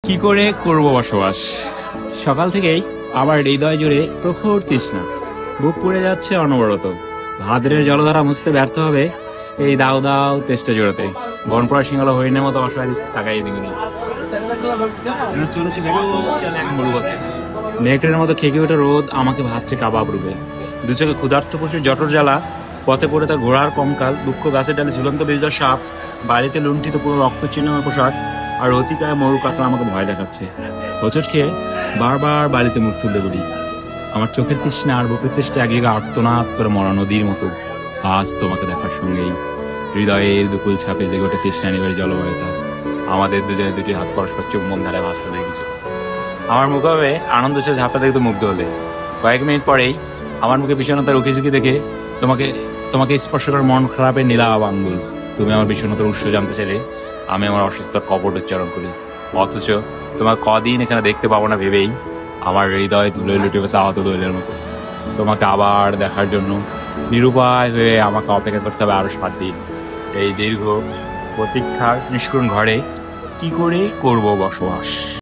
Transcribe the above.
কি করে করব বসবাস? সকাল থেকেই আমার হৃদয় জুড়ে প্রখর তৃষ্ণা, বুক পুড়ে যাচ্ছে অনবরত। ভাদ্রের জলধারা মুছতে ব্যর্থ হবে এই দাও দাও তেষ্টা জোড়াতে। বনপড়া সিংহলা হরিণের মতো অসহায় তাকাই দিগুনি চলেছে নেকড়ের মতো খেকে ওঠে রোদ আমাকে ভাবছে কাবাব রূপে। দু চোখে ক্ষুধার্ত পশুর জটর জ্বালা, পথে পড়ে তার ঘোড়ার কঙ্কাল, দুঃখ গাছের ডালে ঝুলন্ত বিজয় সাপ, বাড়িতে লুণ্ঠিত পুরো রক্তচিহ্নময় পোশাক, আর অতিকায় মরু কাকড়া আমাকে ভয় দেখাচ্ছে। হোঁচট খেয়ে বারবার বাড়িতে মুখ তুলতে বলি। আমার চোখের তৃষ্ণা আর বুকের তৃষ্ণা এক জায়গায় আর্তনাদ করে মরা নদীর মতো। আজ তোমাকে দেখার সঙ্গেই হৃদয়ের দুকুল ছাপে যে গোটে তৃষ্ণা নিবের জলবায়ুতা। আমাদের দুজনে দুটি হাত পরস্পর চুম্বন ধারে ভাসতে দেখেছো। আমার মুখে আনন্দ সে ঝাপটা দেখতে মুগ্ধ হলে। কয়েক মিনিট পরেই আমার মুখে বিষণ্ণতার উকিঝুঁকি দেখে তোমাকে তোমাকে স্পর্শ করে মন খারাপের নীলাভ আঙ্গুল। তুমি আমার বিষণ্ণতার উৎস জানতে চাইলে আমি আমার অসুস্থতার কপট উচ্চারণ করি। অথচ তোমার কদিন এখানে দেখতে পাবো না ভেবেই আমার হৃদয় ধুলে লুটে গেছে আহত দৈলের মতো। তোমাকে আবার দেখার জন্য নিরুপায় হয়ে আমাকে অপেক্ষা করতে হবে আরো 7 দিন। এই দীর্ঘ প্রতীক্ষার নিষ্করুণ ঘরে কি করে করব বসবাস?